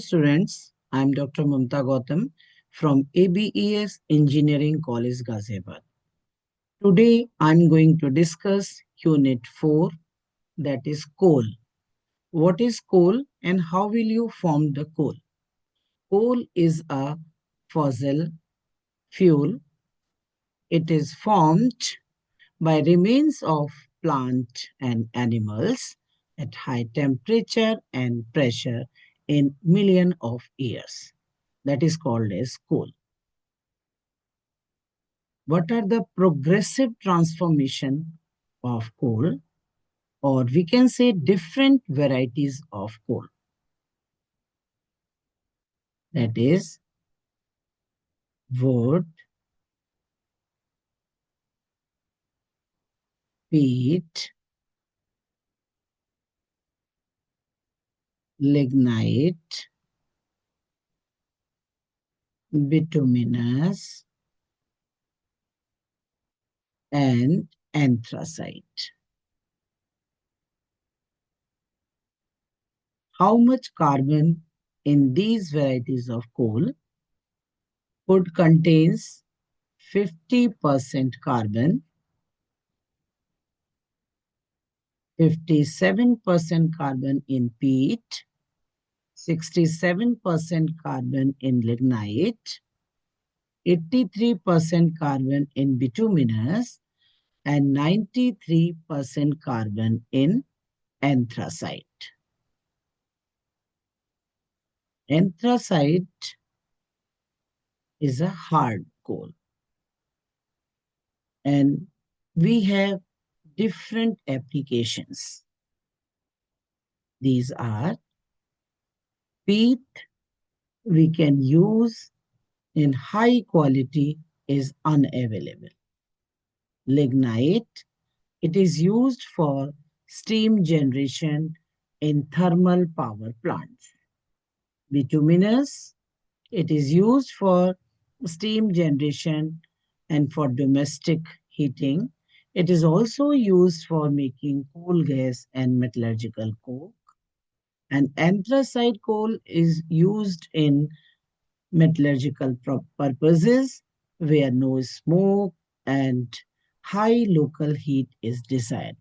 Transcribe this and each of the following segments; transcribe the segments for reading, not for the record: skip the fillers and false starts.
students, I am Dr. Mamta Gautam from ABES Engineering College, Ghaziabad. Today, I am going to discuss Unit 4, that is coal. What is coal and how will you form the coal? Coal is a fossil fuel. It is formed by remains of plant and animals at high temperature and pressure in millions of years. That is called as coal. What are the progressive transformation of coal, or we can say different varieties of coal? That is wood, peat, lignite, bituminous, and anthracite. How much carbon in these varieties of coal? Wood contains 50% carbon, 57% carbon in peat, 67% carbon in lignite, 83% carbon in bituminous, and 93% carbon in anthracite. Anthracite is a hard coal, and we have different applications. These are peat we can use in high quality is unavailable. Lignite, it is used for steam generation in thermal power plants. Bituminous, it is used for steam generation and for domestic heating. It is also used for making coal gas and metallurgical coke. And anthracite coal is used in metallurgical purposes where no smoke and high local heat is desired.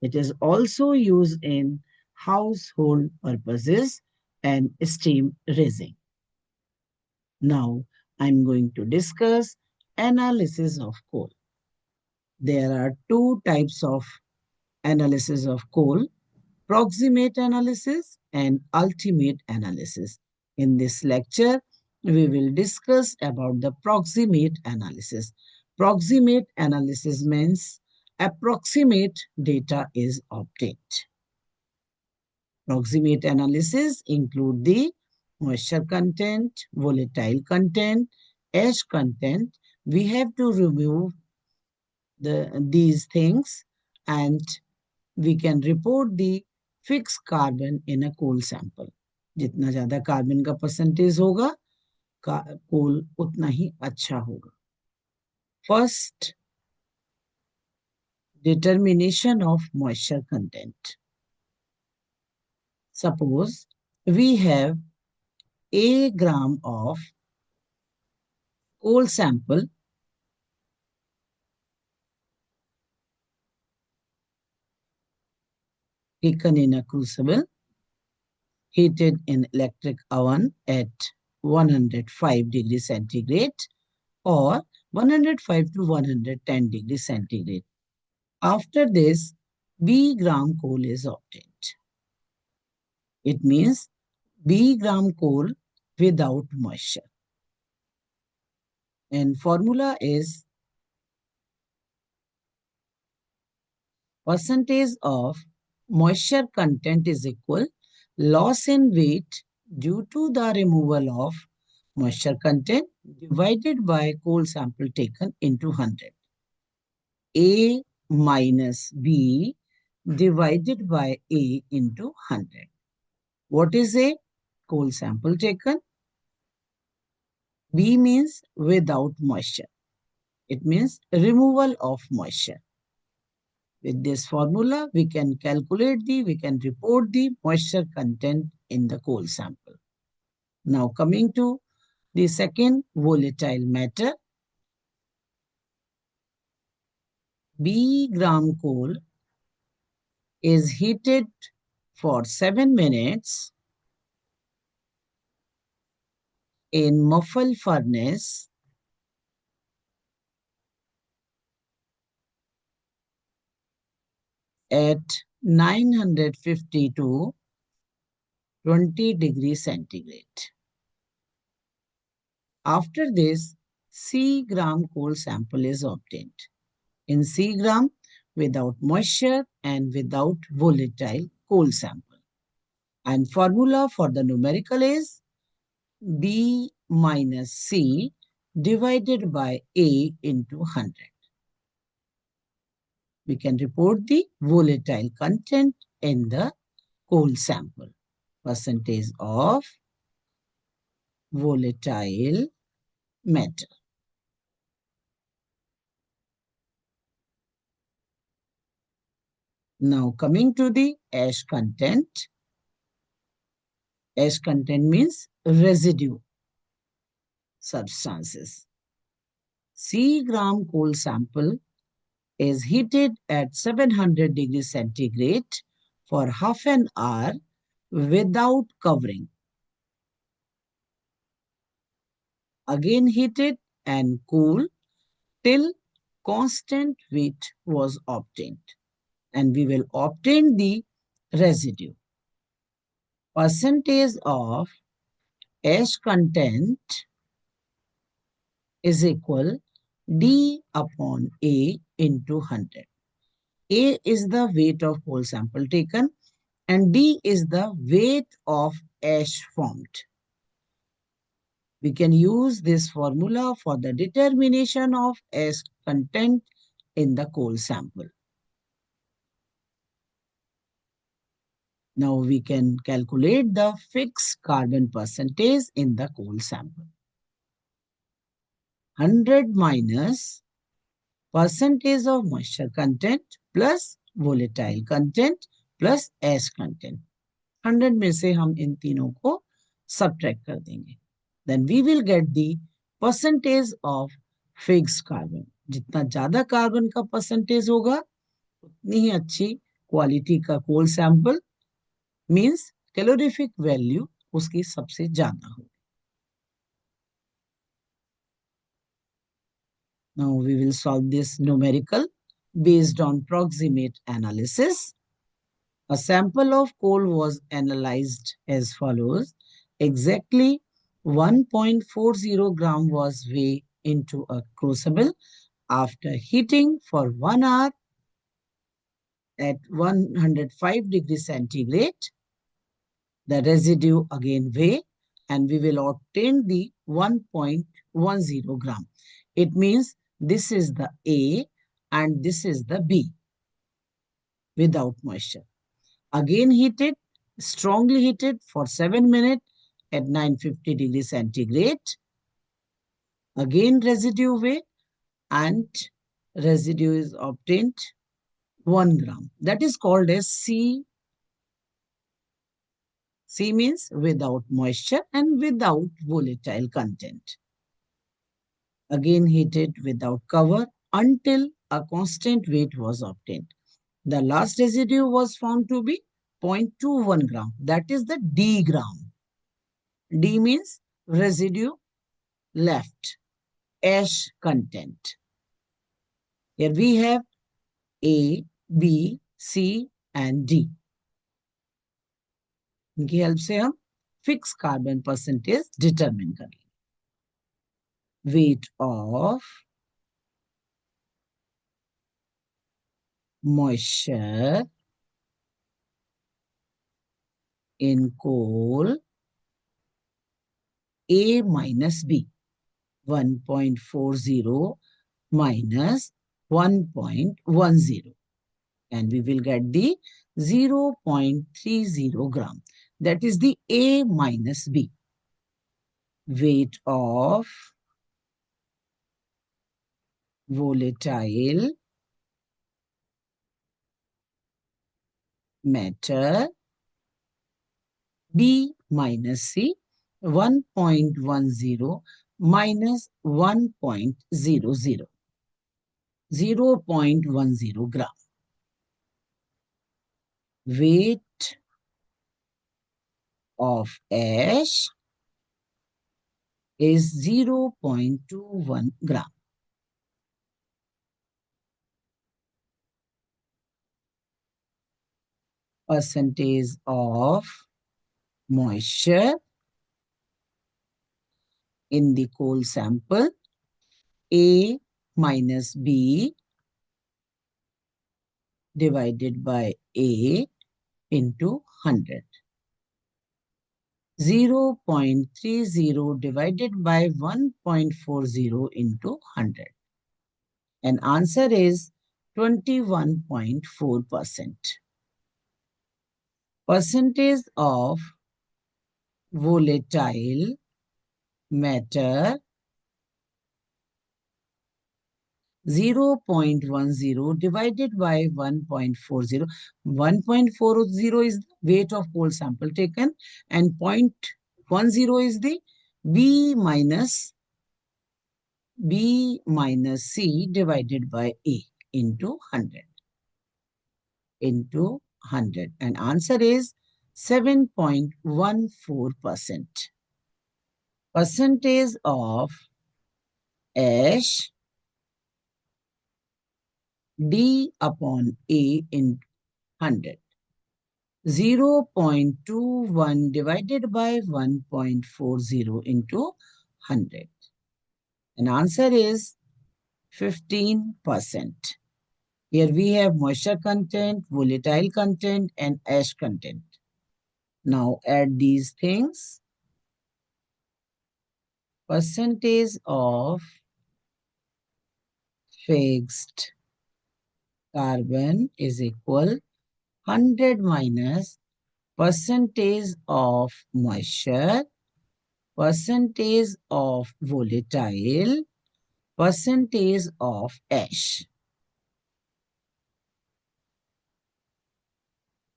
It is also used in household purposes and steam raising. Now, I'm going to discuss analysis of coal. There are two types of analysis of coal: proximate analysis and ultimate analysis. In this lecture, we will discuss about the proximate analysis. Proximate analysis means approximate data is obtained. Proximate analysis include the moisture content, volatile content, ash content. We have to remove these things and we can report the fixed carbon in a coal sample. जितना ज्यादा carbon का percentage होगा कोल उतना ही अच्छा होगा. First, determination of moisture content. Suppose we have a gram of coal sample taken in a crucible, heated in electric oven at 105 degrees centigrade or 105 to 110 degrees centigrade. After this, B gram coal is obtained. It means B gram coal without moisture. And formula is percentage of moisture content is equal loss in weight due to the removal of moisture content divided by coal sample taken into 100. A minus B divided by A into 100. What is A? Coal sample taken. B means without moisture. It means removal of moisture. With this formula, we can calculate we can report the moisture content in the coal sample. Now coming to the second volatile matter, B gram coal is heated for 7 minutes in muffle furnace at 950 to 20 degrees centigrade. After this, C gram coal sample is obtained. In C gram, without moisture and without volatile coal sample. And formula for the numerical is B minus C divided by A into 100. We can report the volatile content in the coal sample. Percentage of volatile matter. Now coming to the ash content. Ash content means residue substances. C gram coal sample is heated at 700 degrees centigrade for half an hour without covering. Again heated and cool till constant weight was obtained. And we will obtain the residue. Percentage of ash content is equal D upon A into 100. A is the weight of coal sample taken and D is the weight of ash formed. We can use this formula for the determination of ash content in the coal sample. Now we can calculate the fixed carbon percentage in the coal sample. 100 minus percentage of moisture content plus volatile content plus ash content. 100 में से हम इन तीनों को subtract कर देंगे. Then we will get the percentage of fixed carbon. जितना ज़्यादा carbon का percentage होगा उतनी ही अच्छी क्वालिटी का coal sample means calorific value उसकी सबसे ज़्यादा होगी. Now we will solve this numerical based on proximate analysis. A sample of coal was analyzed as follows. Exactly 1.40 gram was weighed into a crucible after heating for 1 hour at 105 degrees centigrade. The residue again weigh and we will obtain the 1.10 gram. It means this is the A and this is the B without moisture. Again heated, strongly heated for 7 minutes at 950 degrees centigrade. Again residue weight and residue is obtained 1 gram. That is called as C. C means without moisture and without volatile content. Again heated without cover until a constant weight was obtained. The last residue was found to be 0.21 gram. That is the D gram. D means residue left, ash content. Here we have A, B, C and D. इनकी help से हम fix carbon percentage determine कर लेंगे. Weight of moisture in coal A minus B. 1.40 minus 1.10. And we will get the 0.30 gram. That is the A minus B. Weight of volatile matter B minus C. 1.10 minus 1.00, 0.10 gram. Weight of ash is 0.21 gram. Percentage of moisture in the coal sample, A minus B divided by A into 100. 0.30 divided by 1.40 into 100. And answer is 21.4%. Percentage of volatile matter 0.10 divided by 1.40. 1.40 is the weight of coal sample taken and 0.10 is the B minus C divided by A into 100. Into 100. And answer is 7.14%. Percentage of ash D upon A in 100. 0.21 divided by 1.40 into 100. And answer is 15%. Here we have moisture content, volatile content, and ash content. Now add these things. Percentage of fixed carbon is equal 100 minus percentage of moisture, percentage of volatile, percentage of ash.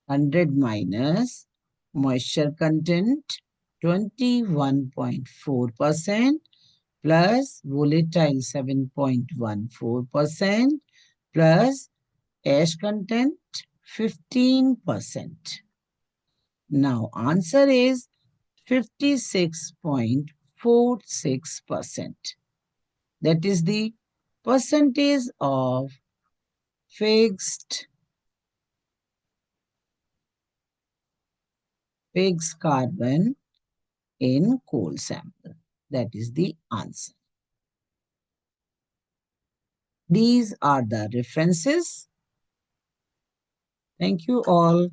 100 minus moisture content 21.4% plus volatile 7.14% plus ash content 15%. Now answer is 56.46%. That is the percentage of fixed carbon in coal sample. That is the answer. These are the references. Thank you all.